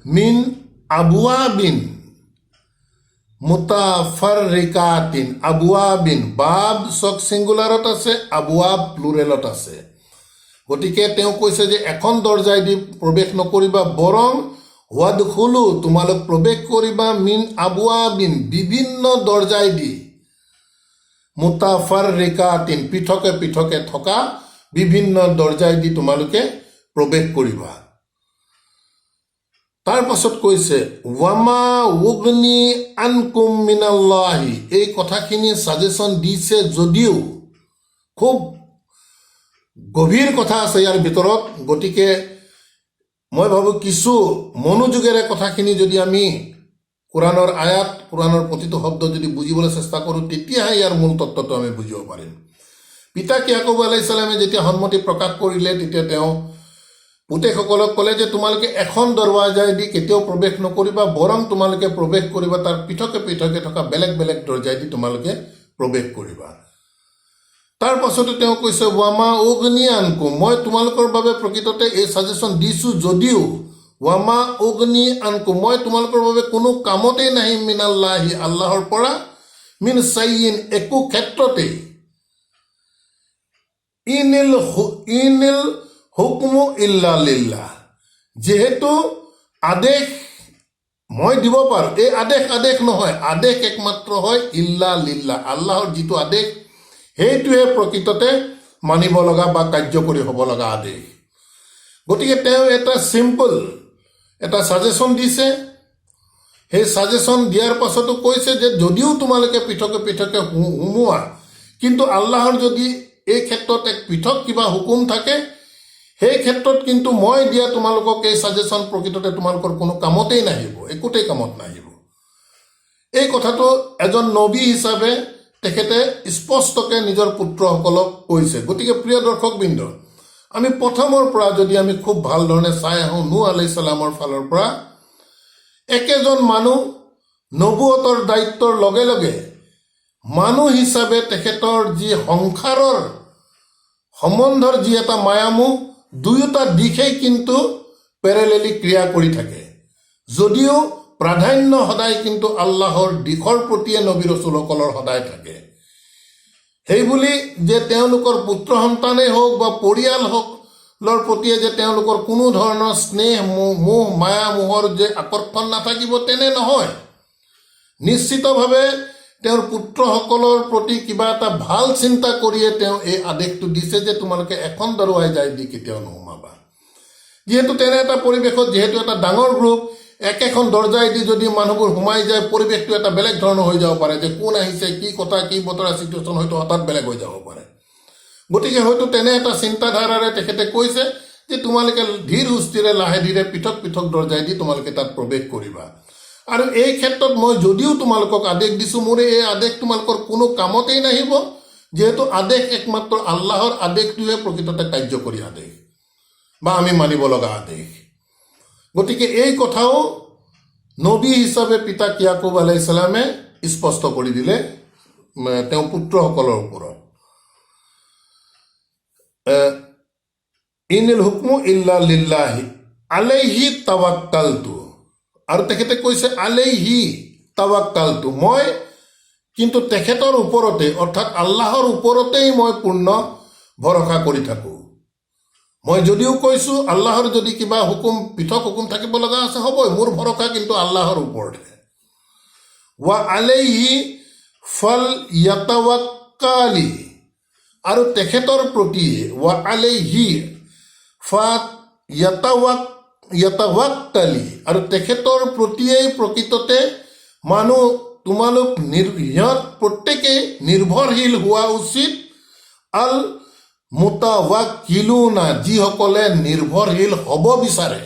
মিন আবৱাবিন মুতাফাৰৰিকাতিন, আবৱাবিন, বাব চক ছিংগুলাৰত আছে, আবৱাব প্লুৰেলত আছে। গতিকে তেওঁ কৈছে যে এখন দৰ্জাইদি প্ৰৱেশ নকৰিবা, বৰং ৱাদখুলু, তোমালোক প্ৰৱেশ কৰিবা, মিন আবৱাবিন, বিভিন্ন দৰ্জাইদি, মুতাফাৰৰিকাতিন, পৃথকে পৃথকে থকা বিভিন্ন দৰ্জাইদি তোমালোকে প্ৰৱেশ কৰিবা। তাৰ পাছত কৈছে, ৱামা উগনি আনকুম মিনাল্লাহি, এই কথাখিনি ছাজেশ্যন দিছে যদিও খুব গভীৰ কথা আছে ইয়াৰ ভিতৰত। গতিকে মই ভাবোঁ কিছু মনোযোগেৰে কথাখিনি যদি আমি কোৰাণৰ আয়াত, কোৰাণৰ প্ৰতিটো শব্দ যদি বুজিবলৈ চেষ্টা কৰোঁ, তেতিয়াহে ইয়াৰ মূল তত্ত্বটো আমি বুজিব পাৰিম। পিতাক ইয়াকুব আলাইহিছ ছালামে যেতিয়া সন্মতি প্ৰকাশ কৰিলে, তেতিয়া তেওঁ পুতেকসকলক ক'লে যে তোমালোকে এখন দৰৱাজাইদি কেতিয়াও প্ৰৱেশ নকৰিবা, বৰং তোমালোকে প্ৰৱেশ কৰিবা তাৰ পৃথকে পৃথকে থকা বেলেগ বেলেগ দৰজাইদি তোমালোকে প্ৰৱেশ কৰিবা। তাৰ পাছতে তেওঁ কৈছে, ৱামা উগনি আনকুম, মই তোমালোকৰ বাবে প্ৰকৃততে এই ছাজেশ্যন দিছোঁ যদিও, ৱামা উগনি আনকুম, মই তোমালোকৰ বাবে কোনো কামতেই নাহিম, মিনাল্লাহি, আল্লাহৰ পৰা, মিন চাইয়িন, একো ক্ষেত্ৰতেই, ইনিল হুকমু ইল্লা লিল্লাহ, যিহেতু আদেশ মই দিব পাৰোঁ, এই আদেশ নহয়, আদেশ একমাত্ৰ হয় ইল্লা লিল্লাহ, আল্লাহৰ যিটো আদেশ সেইটোৱে প্ৰকৃততে মানিব লগা বা কাৰ্যকৰী হ'ব লগা আদেশ। গতিকে তেওঁ এটা চিম্পল এটা ছাজেশ্যন দিছে। সেই ছাজেশ্যন দিয়াৰ পাছতো কৈছে যে যদিও তোমালোকে পৃথকে পৃথকে সোমোৱা, কিন্তু আল্লাহৰ যদি এই ক্ষেত্ৰত এক পৃথক কিবা হুকুম থাকে, সেই ক্ষেত্ৰত কিন্তু মই দিয়া তোমালোকক এই ছাজেশ্যন প্ৰকৃততে তোমালোকৰ কোনো কামতেই নাহিব, একোতেই কামত নাহিব। এই কথাটো এজন নবী হিচাপে তেখেতে স্পষ্টকৈ নিজৰ পুত্ৰসকলক কৈছে। গতিকে প্ৰিয় দৰ্শকবৃন্দ, আমি প্ৰথমৰ পৰা যদি আমি খুব ভাল ধৰণে চাই আহোঁ, নূহ আলাইহিছ ছালামৰ ফালৰ পৰা একেজন মানুহ নবুৱতৰ দায়িত্বৰ লগে লগে মানুহ হিচাপে তেখেতৰ যি সংসাৰৰ সম্বন্ধৰ যি এটা মায়ামোহ, দুয়োটা দিশেই কিন্তু পেৰেলেলি ক্ৰিয়া কৰি থাকে, যদিও প্ৰাধান্য সদায় কিন্তু আল্লাহৰ দিশৰ প্ৰতিয়ে নবী ৰচুলসকলৰ সদায় থাকে। সেইবুলি যে তেওঁলোকৰ পুত্ৰ সন্তানেই হওক বা পৰিয়াল সকলৰ প্ৰতিয়ে যে তেওঁলোকৰ কোনো ধৰণৰ স্নেহ মোহ মায়া মোহৰ যে আকৰ্ষণ নাথাকিব, তেনে নহয়। নিশ্চিতভাৱে তেওঁৰ পুত্ৰসকলৰ প্ৰতি কিবা এটা ভাল চিন্তা কৰিয়ে তেওঁ এই আদেশটো দিছে যে তোমালোকে এখন দৰৱাজাইদি কেতিয়াও নোসোমাবা। যিহেতু তেনে এটা পৰিৱেশত, যিহেতু এটা ডাঙৰ গ্ৰুপ, একেখন দৰ্জাইদি যদি মানুহবোৰ সোমাই যায়, পৰিৱেশটো এটা বেলেগ ধৰণৰ হৈ যাব পাৰে, যে কোন আহিছে, কি কথা, কি বতৰা, চিটুৱেশ্যন হয়তো হঠাৎ বেলেগ হৈ যাব পাৰে। গতিকে হয়তো তেনে এটা চিন্তাধাৰাৰে তেখেতে কৈছে যে তোমালোকে ধীৰ সুস্থিৰে লাহে ধীৰে পৃথক পৃথক দৰ্জাইদি তোমালোকে তাত প্ৰৱেশ কৰিবা। আৰু এই ক্ষেত্ৰত মই যদিও তোমালোকক আদেশ দিছোঁ, মোৰ এই আদেশ তোমালোকৰ কোনো কামতেই নাহিব, যিহেতু আদেশ একমাত্ৰ আল্লাহৰ আদেশটোহে প্ৰকৃততে কাৰ্যকৰী আদেশ বা আমি মানিব লগা আদেশ। গতিকে এই কথাও নবী হিচাপে পিতাক ইয়াকুব আলাইহিছ ছালামে স্পষ্ট কৰি দিলে তেওঁ পুত্ৰসকলৰ ওপৰত। ইনিল হুকমু ইল্লা লিল্লাহি আলাইহি তাৱাক্কালতু, আৰু তেখেতে কৈছে আলাইহি তাৱাক্কালতু, মই কিন্তু তেখেতৰ ওপৰতে, অৰ্থাৎ আল্লাহৰ ওপৰতেই মই পূৰ্ণ ভৰসা কৰি থাকোঁ। মই যদিও কৈছোঁ আল্লাহৰ যদি কিবা হুকুম পৃথক হুকুম থাকিব লগা আছে হ'বই, মোৰ ভৰসা কিন্তু আল্লাহৰ ওপৰতহে। ৱা আলাইহি ফল ইয়াতাৱাক্কালি, আৰু তেখেতৰ প্ৰতি ৱা আলাইহি ফাত ইয়াতাৱাক্কালি, আৰু তেখেতৰ প্ৰতিয়েই প্ৰকৃততে তোমালোক সিহঁত প্ৰত্যেকেই নিৰ্ভৰশীল হোৱা উচিত। আল মুতাৱাক্কিলুনা, যিসকলে নিৰ্ভৰশীল হ'ব বিচাৰে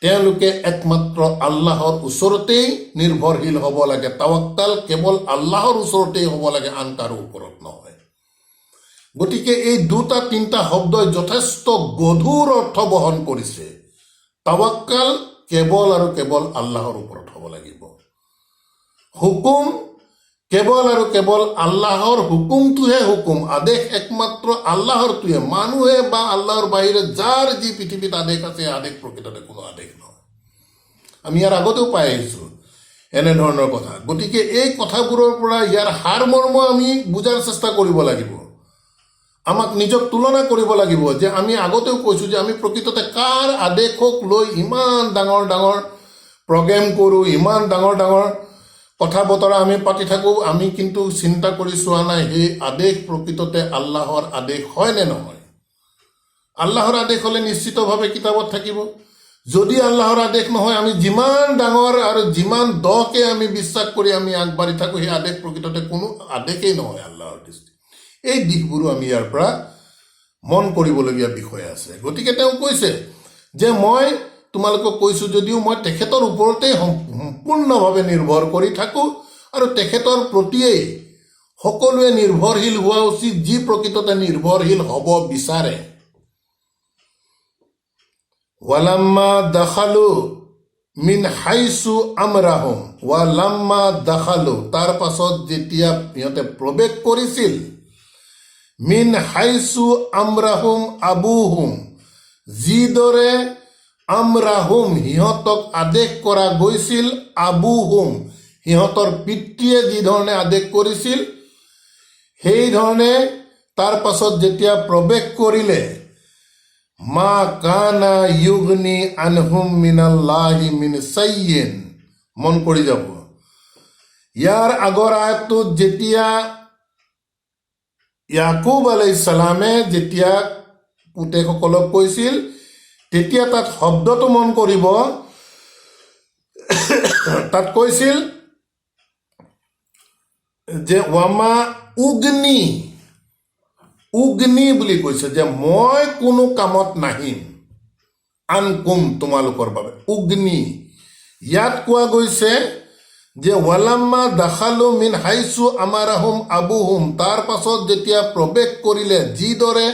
তেওঁলোকে একমাত্ৰ আল্লাহৰ ওচৰতেই নিৰ্ভৰশীল হ'ব লাগে। তাৱাক্কাল কেৱল আল্লাহৰ ওচৰতেই হ'ব লাগে, আন কাৰো ওপৰত নহয়। গতিকে এই দুটা তিনিটা শব্দই যথেষ্ট গধুৰ অৰ্থ বহন কৰিছে। তাৱাক্কাল কেৱল আৰু কেৱল আল্লাহৰ ওপৰত হ'ব লাগিব। হুকুম কেৱল আৰু কেৱল আল্লাহৰ হুকুমটোহে হুকুম, আদেশ একমাত্ৰ আল্লাহৰটোহে। মানুহে বা আল্লাহৰ বাহিৰে যাৰ যি পৃথিৱীত আদেশ আছে আদেশ প্ৰকৃততে কোনো আদেশ নহয়। আমি ইয়াৰ আগতেও পাই আহিছোঁ এনেধৰণৰ কথা। গতিকে এই কথাবোৰৰ পৰা ইয়াৰ সাৰমৰ্ম আমি বুজাৰ চেষ্টা কৰিব লাগিব। আমাক নিজক তুলনা কৰিব লাগিব যে আমি আগতেও কৈছোঁ যে আমি প্ৰকৃততে কাৰ আদেশক লৈ ইমান ডাঙৰ ডাঙৰ প্ৰগ্ৰেম কৰোঁ, ইমান ডাঙৰ ডাঙৰ কথা বতৰা আমি পাতি থাকোঁ। আমি কিন্তু চিন্তা কৰি চোৱা নাই সেই আদেশ প্ৰকৃততে আল্লাহৰ আদেশ হয় নে নহয়। আল্লাহৰ আদেশ হ'লে নিশ্চিতভাৱে কিতাপত থাকিব। যদি আল্লাহৰ আদেশ নহয়, আমি যিমান ডাঙৰ আৰু যিমান দকে আমি বিশ্বাস কৰি আমি আগবাঢ়ি থাকোঁ, সেই আদেশ প্ৰকৃততে কোনো আদেশেই নহয় আল্লাহৰ দৃষ্টিত। এই দিশবোৰো আমি ইয়াৰ পৰা মন কৰিবলগীয়া বিষয় আছে। গতিকে তেওঁ কৈছে যে মই তোমালোকক কৈছোঁ যদিও মই তেখেতৰ ওপৰতেই সম্পূৰ্ণভাৱে নিৰ্ভৰ কৰি থাকোঁ, আৰু তেখেতৰ প্ৰতিয়েই সকলোৱে নিৰ্ভৰশীল হোৱা উচিত, যি প্ৰকৃততে নিৰ্ভৰশীল হ'ব বিচাৰে। ৱালাম্মা দাখালু মিন হাইছু আমৰাহুম, ৱালাম্মা দাখালু, তাৰ পাছত যেতিয়া সিহঁতে প্ৰৱেশ কৰিছিল, মিন হাইছু আমৰাহুম আবুহুম, যিদৰে আমৰাহুম সিহঁতক আদেশ কৰা গৈছিল, আবুহুম সিহঁতৰ পিতৃয়ে যিধৰণে আদেশ কৰিছিল সেইধৰণে তাৰ পাছত যেতিয়া প্ৰৱেশ কৰিলে, মা কানা ইউগনি আনহুম মিনাল্লাহি মিন চাইয়িন। মন কৰি যাব, ইয়াৰ আগৰ আয়াতটোত যেতিয়া ইয়াকুব আলাইহিস সালামে যেতিয়া পুতেকসকলক কৈছিল, তেতিয়া তাত শব্দটো মন কৰিব, তাত কৈছিল যে ৱামা উগনি, উগনি বুলি কৈছে যে মই কোনো কামত নাহিম, আনকুম তোমালোকৰ বাবে। উগনি ইয়াত কোৱা গৈছে যে ৱালাম্মা দাখালু মিন হাইছু আমাৰাহুম আবুহুম, তাৰ পাছত যেতিয়া প্ৰৱেশ কৰিলে, যিদৰে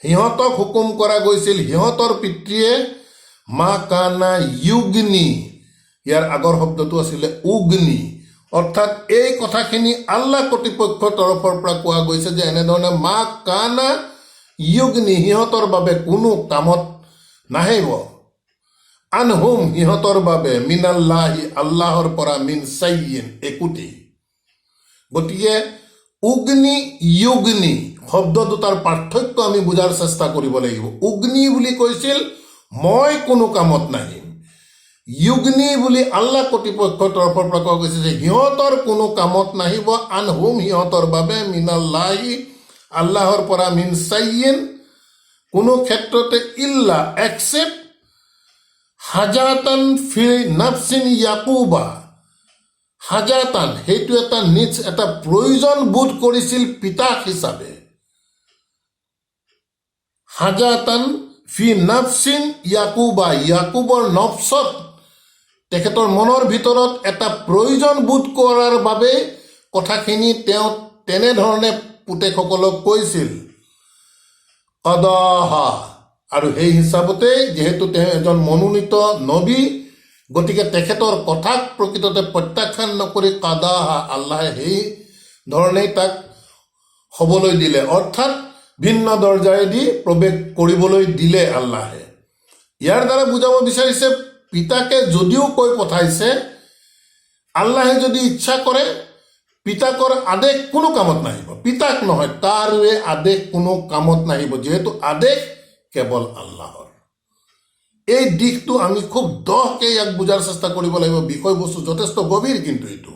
সিহঁতক হুকুম কৰা গৈছিল সিহঁতৰ পিতৃয়ে, মা কানা ইউগনি, ইয়াৰ আগৰ শব্দটো আছিলে উগনি। অৰ্থাৎ এই কথাখিনি আল্লাহ কৰ্তৃপক্ষৰ তৰফৰ পৰা কোৱা গৈছে যে এনেধৰণে মা কানা ইউগনি, সিহঁতৰ বাবে কোনো কামত নাহিব, আনহুম সিহঁতৰ বাবে, মিনাল্লাহি আল্লাহৰ পৰা, মিন চাইয়িন একোটি। গতিকে উগ্নি ইউগ্নি শব্দ দুটাৰ পাৰ্থক্য আমি বুজাৰ চেষ্টা কৰিব লাগিব। উগ্নি বুলি কৈছিল মই কোনো কামত নাহিম, ইউগ্নি বুলি আল্লাহ কৰ্তৃপক্ষৰ তৰফৰ পৰা কোৱা গৈছে যে সিহঁতৰ কোনো কামত নাহিব, আনহুম সিহঁতৰ বাবে, মিনাল্লাহি আল্লাহৰ পৰা, মিন চাইয়িন কোনো ক্ষেত্ৰতে, ইল্লা একচেপ্ট হাজাতান ফি নাফচিন ইয়াকুবা, হাজাতান সেইটো এটা নিজ এটা প্ৰয়োজন বোধ কৰিছিল পিতাক হিচাপে। হাজাতান ফি নাফচিন ইয়াকুবা, ইয়াকুবৰ নফচত তেখেতৰ মনৰ ভিতৰত এটা প্ৰয়োজন বোধ কৰাৰ বাবে কথাখিনি তেওঁ তেনেধৰণে পুতেকসকলক কৈছিল। কদাহা, আৰু সেই হিচাপতে যিহেতু তেওঁ এজন মনোনীত নবী, গতিকে তেখেতৰ কথাক প্ৰকৃততে প্ৰত্যাখ্যান নকৰি কাদাহা, আল্লাহে সেই ধৰণেই তাক হ'বলৈ দিলে, অৰ্থাৎ ভিন্ন দৰ্জাৰেদি প্ৰৱেশ কৰিবলৈ দিলে আল্লাহে। ইয়াৰ দ্বাৰা বুজাব বিচাৰিছে পিতাকে যদিও কৈ পঠাইছে, আল্লাহে যদি ইচ্ছা কৰে পিতাকৰ আদেশ কোনো কামত নাহিব, পিতাক নহয় তাৰে আদেশ কোনো কামত নাহিব, যিহেতু আদেশ কেৱল আল্লাহৰ। এই দিশটো আমি খুব দহকৈ ইয়াক বুজাৰ চেষ্টা কৰিব লাগিব। বিষয়বস্তু যথেষ্ট গভীৰ কিন্তু এইটো।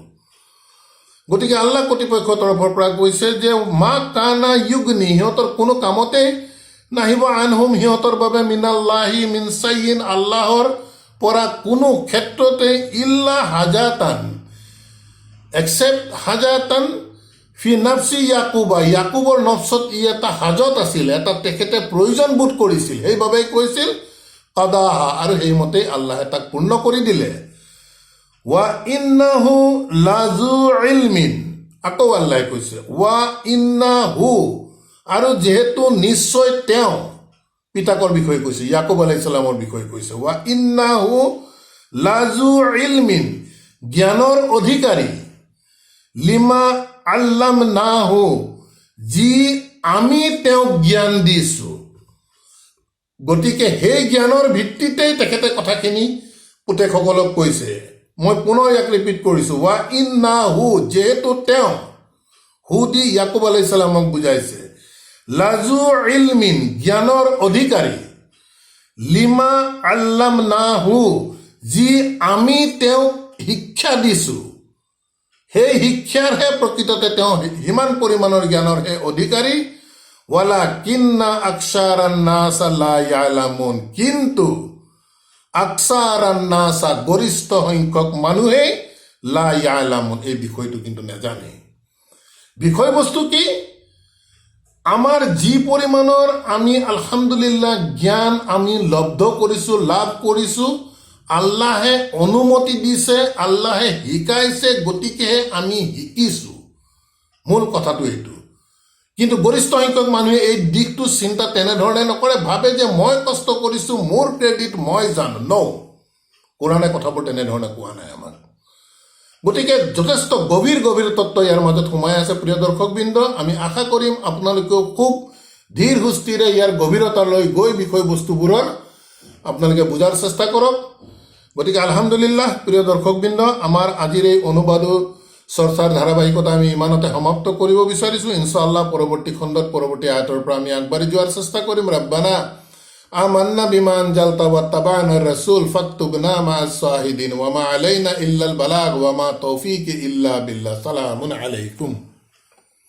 গতিকে আল্লাহ কৰ্তৃপক্ষৰ তৰফৰ পৰা কৈছে যে মা কানা ইউগনি, সিহঁতৰ কোনো কামতে নাহিব, আনহুম সিহঁতৰ বাবে মিনাল্লাহি মিন চাইয়িন, আল্লাহৰ পৰা কোনো ক্ষেত্ৰতে ইল্লা হাজাতান, এক্সেপ্ট হাজাতান ফি নাফচি ইয়াকুবা, ইয়াকুবৰ নফচত ই এটা হাজত আছিল, এটা তেখেতে প্ৰয়োজন বোধ কৰিছিল, সেইবাবে কৈছিল কাদাহা, আৰু সেইমতে আল্লাহে তাক পূৰ্ণ কৰি দিলে। ৱা ইন্নাহু লাজু ইলমিন, আকৌ আল্লাহে কৈছে ৱা ইন্নাহু, আৰু যিহেতু নিশ্চয় তেওঁ, পিতাকৰ বিষয়ে কৈছে, ইয়াকুব আলাইহিছ সালামৰ বিষয়ে কৈছে, ৱা ইন্নাহু লাজু ইলমিন, জ্ঞানৰ অধিকাৰী, লিমা আল্লামনাহু, যি আমি তেওঁক জ্ঞান দিছোঁ। গতিকে সেই জ্ঞানৰ ভিত্তিতেই তেখেতে কথাখিনি পুতেকসকলক কৈছে। মই পুনৰ ইয়াক ৰিপিট কৰিছোঁ, ৱা ইন্নাহু, যিহেতু তেওঁ, হু দি ইয়াকুব আলাইহিছ সালামক বুজাইছে, লাজু ইলমিন, জ্ঞানৰ অধিকাৰী, লিমা আল্লামনাহু, যি আমি তেওঁক শিক্ষা দিছোঁ, সেই শিক্ষাৰহে প্ৰকৃততে তেওঁ সিমান পৰিমাণৰ জ্ঞানৰহে অধিকাৰী। ৱালা কিন্না আকছাৰান নাছা লা ইয়ালামুন, কিন্তু আকছাৰান নাছা, গৰিষ্ঠ সংখ্যক মানুহে লা ইয়ালামুন, এই বিষয়টো কিন্তু নাজানে। বিষয়বস্তু কি? আমাৰ যি পৰিমাণৰ আমি আলহামদুলিল্লাহ জ্ঞান আমি লব্ধ কৰিছোঁ, লাভ কৰিছোঁ, আল্লাহে অনুমতি দিছে, আল্লাহে শিকাইছে, গতিকেহে আমি শিকিছোঁ। মূল কথাটো এইটো। কিন্তু গৰিষ্ঠ সংখ্যক মানুহে এই দিশটো চিন্তা তেনেধৰণে নকৰে, ভাবে যে মই কষ্ট কৰিছোঁ, মোৰ ক্ৰেডিট, মই জানো। ন, কোৰাণে কথাবোৰ তেনেধৰণে কোৱা নাই আমাক। গতিকে যথেষ্ট গভীৰ গভীৰ তত্ত্ব ইয়াৰ মাজত সোমাই আছে। প্ৰিয় দৰ্শকবৃন্দ, আমি আশা কৰিম আপোনালোকেও খুব ধীৰ সুস্থিৰে ইয়াৰ গভীৰতালৈ গৈ বিষয়বস্তুবোৰৰ আপোনালোকে বুজাৰ চেষ্টা কৰক। গতিকে আলহামদুলিল্লাহ প্ৰিয় দৰ্শকবৃন্দ, আমাৰ আজিৰ এই অনুবাদ চৰ্চাৰ ধাৰাবাহিকতা আমি ইমানতে সমাপ্ত কৰিব বিচাৰিছোঁ। ইনশাআল্লাহ পৰৱৰ্তী খণ্ডত পৰৱৰ্তী আয়াতৰ পৰা আমি আগবাঢ়ি যোৱাৰ চেষ্টা কৰিম। ৰব্বানা আমান্না বিমা আনজালতা ওয়াত্তাবা'না ৰাসূল ফাকতুবনা মা'আস শাহিদিন ওয়া মা আলাইনা ইল্লাল বালাগ ওয়া মা তৌফিকি ইল্লা বিল্লাহ। সালামুন আলাইকুম।